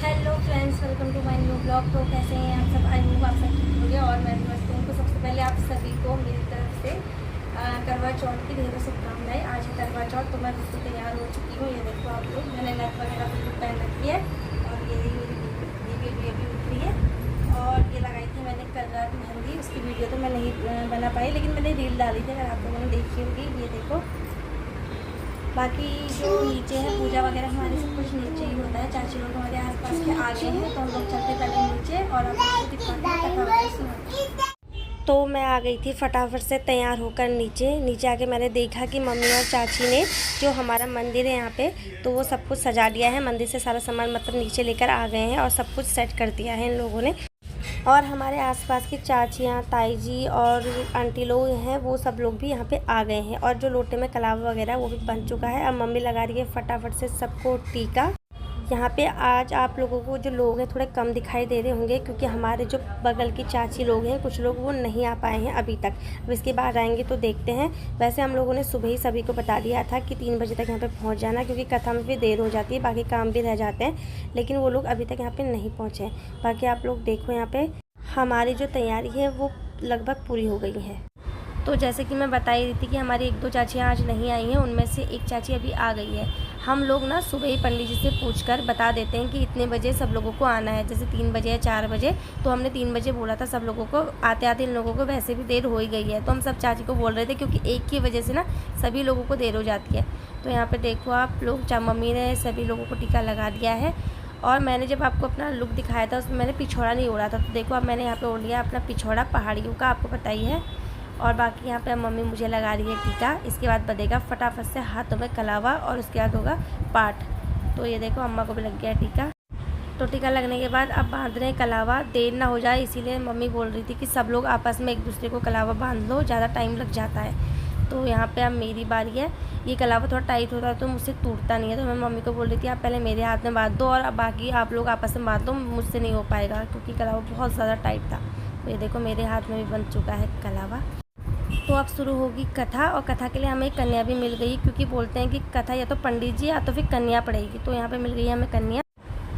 Hello friends, welcome to my new blog. तो कैसे हैं आप सब? आई होप आप सब ठीक होंगे और मैं भी मस्त हूँ। तो सबसे पहले आप सभी को मेरी तरफ से करवा चौथ की ढेरों शुभकामनाएं। आज है करवा चौथ, तो मैं बिल्कुल तैयार हो चुकी हूँ। ये देखो आप लोग, मैंने नथ वगैरह बिल्कुल पहन रखी है और ये मेरी बेबी अभी उठ रही है। और ये लगाई थी मैंने कल रात मेहंदी। उसकी वीडियो तो मैं नहीं बना पाई, लेकिन मैंने रील डाली थी, अगर आप लोगों ने देखी होगी। ये देखो, बाकी जो नीचे है पूजा वगैरह हमारे सब कुछ नीचे ही होता है। चाची लोग हमारे आसपास के आ गए हैं, तो हम लोग चलते पहले नीचे और आप लोगों को दिखाते हैं कथा वगैरह सुनाते। तो मैं आ गई थी फटाफट से तैयार होकर नीचे आके मैंने देखा कि मम्मी और चाची ने जो हमारा मंदिर है यहाँ पे, तो वो सब कुछ सजा दिया है। मंदिर से सारा सामान मतलब नीचे लेकर आ गए हैं और सब कुछ सेट कर दिया है इन लोगों ने। और हमारे आसपास की चाचियाँ, ताई जी और आंटी लोग हैं, वो सब लोग भी यहाँ पे आ गए हैं। और जो लोटे में कलावा वगैरह वो भी बन चुका है। अब मम्मी लगा रही है फटाफट से सबको टीका। यहाँ पे आज आप लोगों को जो लोग हैं थोड़े कम दिखाई दे रहे होंगे, क्योंकि हमारे जो बगल की चाची लोग हैं, कुछ लोग वो नहीं आ पाए हैं अभी तक। अब इसके बाद आएंगे तो देखते हैं। वैसे हम लोगों ने सुबह ही सभी को बता दिया था कि 3 बजे तक यहाँ पे पहुँच जाना, क्योंकि कथा में भी देर हो जाती है, बाकी काम भी रह जाते हैं। लेकिन वो लोग अभी तक यहाँ पर नहीं पहुँचे। बाकी आप लोग देखो, यहाँ पर हमारी जो तैयारी है वो लगभग पूरी हो गई है। तो जैसे कि मैं बता ही रही थी कि हमारी 1-2 चाचियाँ आज नहीं आई हैं, उनमें से एक चाची अभी आ गई है। हम लोग ना सुबह ही पंडित जी से पूछकर बता देते हैं कि इतने बजे सब लोगों को आना है, जैसे 3 बजे या 4 बजे। तो हमने 3 बजे बोला था सब लोगों को। आते आते इन लोगों को वैसे भी देर हो ही गई है, तो हम सब चाची को बोल रहे थे, क्योंकि एक की वजह से ना सभी लोगों को देर हो जाती है। तो यहाँ पर देखो आप लोग, मम्मी ने सभी लोगों को टीका लगा दिया है। और मैंने जब आपको अपना लुक दिखाया था उसमें मैंने पिछौड़ा नहीं ओढ़ा था, तो देखो अब मैंने यहाँ पे ओढ़ लिया अपना पिछौड़ा पहाड़ियों का, आपको पता ही है। और बाकी यहाँ पे मम्मी मुझे लगा रही है टीका। इसके बाद बजेगा फटाफट से हाथों में कलावा और उसके बाद होगा पाठ। तो ये देखो अम्मा को भी लग गया टीका। तो टीका लगने के बाद अब बांध रहे हैं कलावा, देर ना हो जाए इसीलिए मम्मी बोल रही थी कि सब लोग आपस में एक दूसरे को कलावा बांध लो, ज़्यादा टाइम लग जाता है। तो यहाँ पे अब मेरी बारी है। ये कलावा थोड़ा टाइट होता है तो मुझसे टूटता नहीं है, तो मैं मम्मी को बोल रही थी आप पहले मेरे हाथ में बांध दो और अब बाकी आप लोग आपस में बांध दो, मुझसे नहीं हो पाएगा क्योंकि कलावा बहुत ज़्यादा टाइट था। तो ये देखो मेरे हाथ में भी बन चुका है कलावा। तो अब शुरू होगी कथा, और कथा के लिए हमें कन्या भी मिल गई, क्योंकि बोलते हैं कि कथा या तो पंडित जी या तो फिर कन्या पढ़ेगी। तो यहाँ पर मिल गई है हमें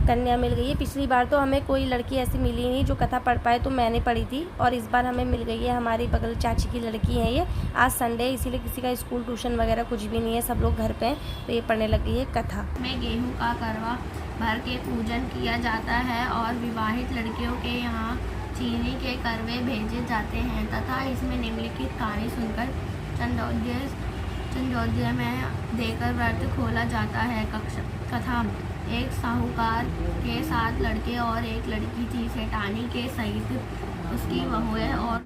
कन्या मिल गई है। पिछली बार तो हमें कोई लड़की ऐसी मिली नहीं जो कथा पढ़ पाए, तो मैंने पढ़ी थी। और इस बार हमें मिल गई है हमारी बगल चाची की लड़की है। ये आज संडे है इसीलिए किसी का स्कूल ट्यूशन वगैरह कुछ भी नहीं है, सब लोग घर पे हैं, तो ये पढ़ने लग गई है कथा। में गेहूं का करवा भर के पूजन किया जाता है और विवाहित लड़कियों के यहाँ चीनी के करवे भेजे जाते हैं तथा इसमें निम्नलिखित कहानी सुनकर चंदोदय में देकर व्रत खोला जाता है। कथा: एक साहूकार के 7 लड़के और एक लड़की थी। सेठानी के सहित उसकी बहू है। और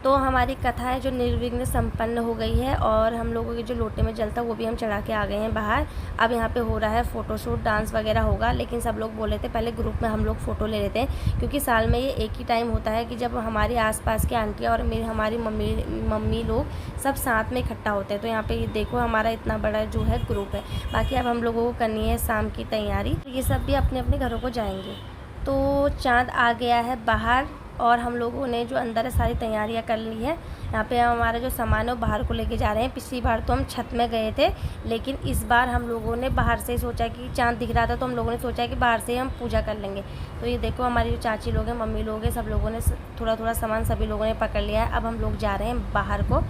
तो हमारी कथा है जो निर्विघ्न संपन्न हो गई है, और हम लोगों के जो लोटे में जल था वो भी हम चढ़ा के आ गए हैं बाहर। अब यहाँ पे हो रहा है फ़ोटोशूट, डांस वगैरह होगा, लेकिन सब लोग बोले थे पहले ग्रुप में हम लोग फ़ोटो ले लेते हैं, क्योंकि साल में ये एक ही टाइम होता है कि जब हमारे आसपास के आंटियाँ और हमारी मम्मी लोग सब साथ में इकट्ठा होते हैं। तो यहाँ पर ये देखो हमारा इतना बड़ा जो है ग्रुप है। बाकी अब हम लोगों को करनी है शाम की तैयारी, ये सब भी अपने अपने घरों को जाएंगे। तो चाँद आ गया है बाहर और हम लोगों ने जो अंदर है सारी तैयारियां कर ली है। यहाँ पे हमारा जो सामान है वो बाहर को लेके जा रहे हैं। पिछली बार तो हम छत में गए थे, लेकिन इस बार हम लोगों ने बाहर से ही सोचा कि चाँद दिख रहा था, तो हम लोगों ने सोचा कि बाहर से ही हम पूजा कर लेंगे। तो ये देखो हमारी जो चाची लोग हैं, मम्मी लोग हैं, सब लोगों ने थोड़ा थोड़ा सामान सभी लोगों ने पकड़ लिया है। अब हम लोग जा रहे हैं बाहर को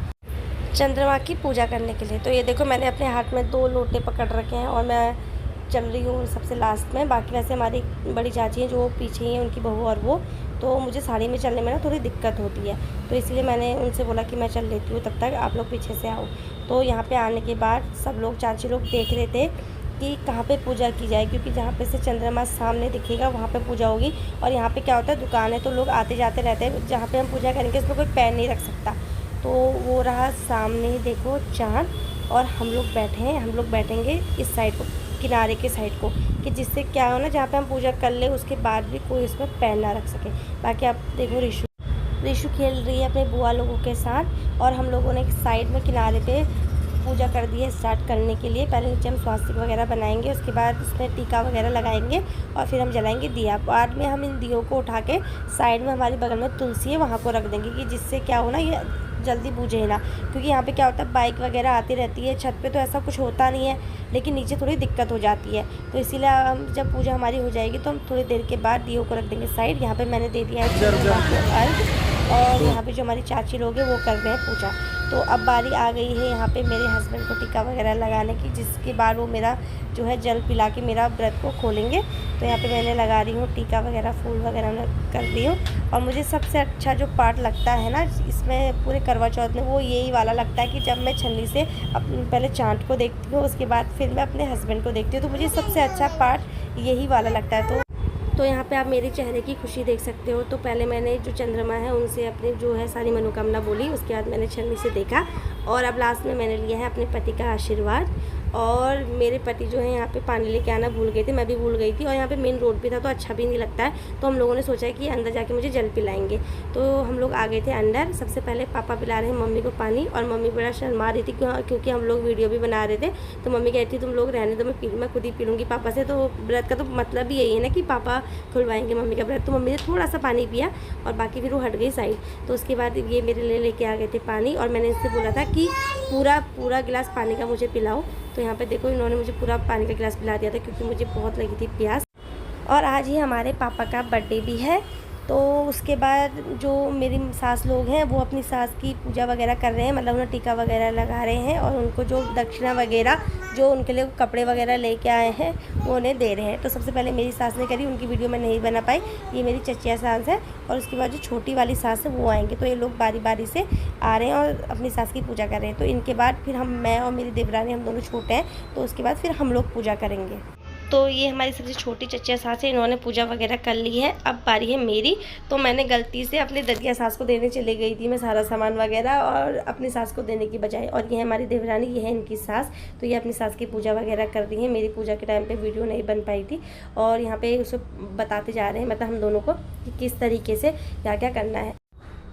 चंद्रमा की पूजा करने के लिए। तो ये देखो मैंने अपने हाथ में 2 लोटे पकड़ रखे हैं और मैं चल रही हूँ सबसे लास्ट में। बाकी वैसे हमारी बड़ी चाची हैं जो पीछे ही हैं, उनकी बहू और वो, तो मुझे साड़ी में चलने में ना थोड़ी दिक्कत होती है, तो इसलिए मैंने उनसे बोला कि मैं चल लेती हूँ, तब तक आप लोग पीछे से आओ। तो यहाँ पे आने के बाद सब लोग चाची लोग देख रहे थे कि कहाँ पे पूजा की जाए, क्योंकि जहाँ पे से चंद्रमा सामने दिखेगा वहाँ पे पूजा होगी। और यहाँ पे क्या होता है, दुकान है तो लोग आते जाते रहते हैं, जहाँ पे हम पूजा करेंगे उसमें कोई पैर नहीं रख सकता। तो वो रहा सामने ही देखो चाँद, और हम लोग बैठे हैं, हम लोग बैठेंगे इस साइड को, किनारे के साइड को, कि जिससे क्या हो ना, जहाँ पे हम पूजा कर ले उसके बाद भी कोई उसमें पैर ना रख सके। बाकी आप देखो रिशु खेल रही है अपने बुआ लोगों के साथ, और हम लोगों ने साइड में किनारे पे पूजा कर दी है स्टार्ट करने के लिए। पहले नीचे हम स्वास्तिक वगैरह बनाएंगे, उसके बाद उसमें टीका वगैरह लगाएंगे और फिर हम जलाएंगे दिया। बाद में हम इन दियों को उठा के साइड में हमारी बगल में तुलसी है वहाँ को रख देंगे, कि जिससे क्या हो ना, ये जल्दी बुझे ना, क्योंकि यहाँ पे क्या होता है बाइक वगैरह आती रहती है। छत पे तो ऐसा कुछ होता नहीं है, लेकिन नीचे थोड़ी दिक्कत हो जाती है। तो इसीलिए हम जब पूजा हमारी हो जाएगी तो हम थोड़ी देर के बाद दियो को रख देंगे साइड। यहाँ पे मैंने दे दिया है चंद्रमा को अर्घ, और यहाँ पे जो हमारी चाची लोग हैं वो कर रहे हैं पूजा। तो अब बारी आ गई है यहाँ पे मेरे हस्बैंड को टीका वगैरह लगाने की, जिसके बाद वो मेरा जो है जल पिला के मेरा व्रत को खोलेंगे। तो यहाँ पे मैंने लगा रही हूँ टीका वगैरह, फूल वगैरह मैं कर दी हूँ। और मुझे सबसे अच्छा जो पार्ट लगता है ना इसमें पूरे करवा चौथ में, वो यही वाला लगता है कि जब मैं छन्नी से पहले चाँद को देखती हूँ, उसके बाद फिर मैं अपने हस्बैंड को देखती हूँ। तो मुझे सबसे अच्छा पार्ट यही वाला लगता है। तो यहाँ पे आप मेरे चेहरे की खुशी देख सकते हो। तो पहले मैंने जो चंद्रमा है उनसे अपनी जो है सारी मनोकामना बोली, उसके बाद मैंने छन्नी से देखा, और अब लास्ट में मैंने लिया है अपने पति का आशीर्वाद। और मेरे पति जो है यहाँ पे पानी लेके आना भूल गए थे, मैं भी भूल गई थी, और यहाँ पे मेन रोड पे था तो अच्छा भी नहीं लगता है। तो हम लोगों ने सोचा कि अंदर जाके मुझे जल पिलाएंगे। तो हम लोग आ गए थे अंदर। सबसे पहले पापा पिला रहे हैं मम्मी को पानी, और मम्मी बड़ा शर्मा रही थी क्योंकि हम लोग वीडियो भी बना रहे थे। तो मम्मी कहती तुम लोग रहने दो, मैं खुद ही पी लूँगी पापा से। तो व्रत का तो मतलब ही यही है ना कि पापा खुलवाएंगे मम्मी का व्रत। तो मम्मी ने थोड़ा सा पानी पिया और बाकी फिर वो हट गई साइड। तो उसके बाद ये मेरे लिए लेके आ गए थे पानी, और मैंने इससे बोला था कि पूरा गिलास पानी का मुझे पिलाओ। तो यहाँ पे देखो इन्होंने मुझे पूरा पानी का गिलास पिला दिया था, क्योंकि मुझे बहुत लगी थी प्यास। और आज ही हमारे पापा का बर्थडे भी है। तो उसके बाद जो मेरी सास लोग हैं वो अपनी सास की पूजा वगैरह कर रहे हैं, मतलब उन्हें टीका वगैरह लगा रहे हैं, और उनको जो दक्षिणा वगैरह जो उनके लिए कपड़े वगैरह लेके आए हैं वो उन्हें दे रहे हैं। तो सबसे पहले मेरी सास ने करी, उनकी वीडियो में नहीं बना पाई। ये मेरी चचिया सास है, और उसके बाद जो छोटी वाली सास है वो आएंगे। तो ये लोग बारी बारी से आ रहे हैं और अपनी सास की पूजा कर रहे हैं। तो इनके बाद फिर मैं और मेरी देवरानी, हम दोनों छोटे हैं, तो उसके बाद फिर हम लोग पूजा करेंगे। तो ये हमारी सबसे छोटी चचिया सास है, इन्होंने पूजा वगैरह कर ली है। अब बारी है मेरी। तो मैंने गलती से अपनी ददिया सास को देने चली गई थी मैं सारा सामान वगैरह, और अपनी सास को देने की बजाय। और ये है हमारी देवरानी, ये है इनकी सास। तो ये अपनी सास की पूजा वगैरह कर रही है। मेरी पूजा के टाइम पे वीडियो नहीं बन पाई थी, और यहाँ पे उसे बताते जा रहे हैं, मतलब हम दोनों को, कि किस तरीके से क्या क्या करना है।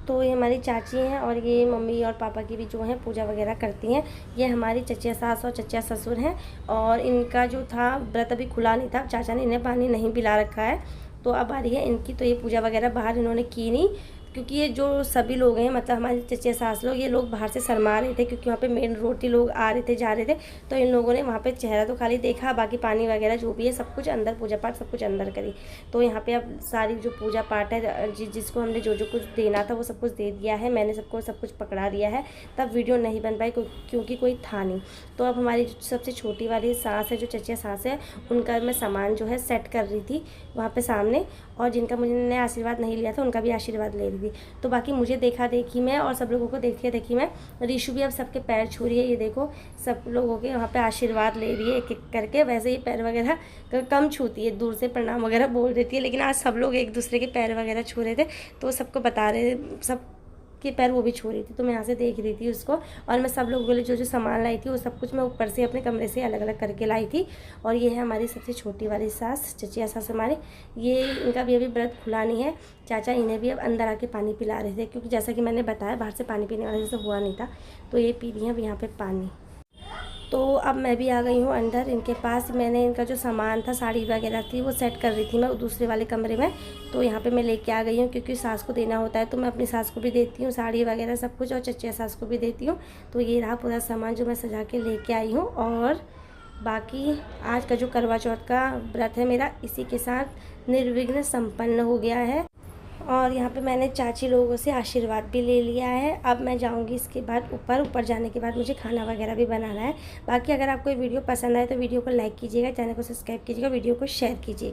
तो ये हमारी चाची हैं, और ये मम्मी और पापा की भी जो है पूजा वगैरह करती हैं। ये हमारी चचिया सास और चचिया ससुर हैं, और इनका जो था व्रत अभी खुला नहीं था, चाचा ने इन्हें पानी नहीं पिला रखा है। तो अब आ रही है इनकी। तो ये पूजा वगैरह बाहर इन्होंने की नहीं, क्योंकि ये जो सभी लोग हैं, मतलब हमारे चचिया सास लोग, ये लोग बाहर से शर्मा रहे थे, क्योंकि वहाँ पे मेन रोड ही लोग आ रहे थे, जा रहे थे। तो इन लोगों ने वहाँ पे चेहरा तो खाली देखा, बाकी पानी वगैरह जो भी है सब कुछ अंदर, पूजा पाठ सब कुछ अंदर करी। तो यहाँ पे अब सारी जो पूजा पाठ है, जिसको हमने जो कुछ देना था वो सब कुछ दे दिया है। मैंने सबको सब कुछ पकड़ा दिया है, तब वीडियो नहीं बन पाई क्योंकि कोई था नहीं। तो अब हमारी सबसे छोटी वाली सास है, जो चचिया सास है, उनका मैं सामान जो है सेट कर रही थी वहाँ पे सामने, और जिनका मुझे आशीर्वाद नहीं लिया था उनका भी आशीर्वाद ले रही थी। तो बाकी मुझे देखा देखी में, और सब लोगों को देखी देखी में, ऋषु भी अब सबके पैर छू रही है। ये देखो सब लोगों के वहाँ पे आशीर्वाद ले रही है एक एक करके। वैसे ही पैर वगैरह कम छूती है, दूर से प्रणाम वगैरह बोल देती है, लेकिन आज सब लोग एक दूसरे के पैर वगैरह छू रहे थे। तो सबको बता रहे, सब के पैर वो भी छू रही थी। तो मैं यहाँ से देख रही थी उसको, और मैं सब लोगों के लिए जो जो सामान लाई थी वो सब कुछ मैं ऊपर से अपने कमरे से अलग अलग करके लाई थी। और ये है हमारी सबसे छोटी वाली सास, चचिया सास हमारी। ये इनका भी अभी व्रत खुला नहीं है। चाचा इन्हें भी अब अंदर आके पानी पिला रहे थे, क्योंकि जैसा कि मैंने बताया बाहर से पानी पीने वाले जैसे हुआ नहीं था। तो ये पी रही हैं अब यहाँ पर पानी। तो अब मैं भी आ गई हूँ अंदर इनके पास। मैंने इनका जो सामान था, साड़ी वगैरह थी, वो सेट कर रही थी मैं दूसरे वाले कमरे में। तो यहाँ पे मैं लेके आ गई हूँ, क्योंकि सास को देना होता है। तो मैं अपनी सास को भी देती हूँ साड़ी वगैरह सब कुछ, और चचिया सास को भी देती हूँ। तो ये रहा पूरा सामान जो मैं सजा के लेके आई हूँ। और बाकी आज का जो करवा चौथ का व्रत है मेरा, इसी के साथ निर्विघ्न संपन्न हो गया है। और यहाँ पे मैंने चाची लोगों से आशीर्वाद भी ले लिया है। अब मैं जाऊँगी इसके बाद ऊपर जाने के बाद मुझे खाना वगैरह भी बनाना है। बाकी अगर आपको ये वीडियो पसंद आए तो वीडियो को लाइक कीजिएगा, चैनल को सब्सक्राइब कीजिएगा, वीडियो को शेयर कीजिएगा।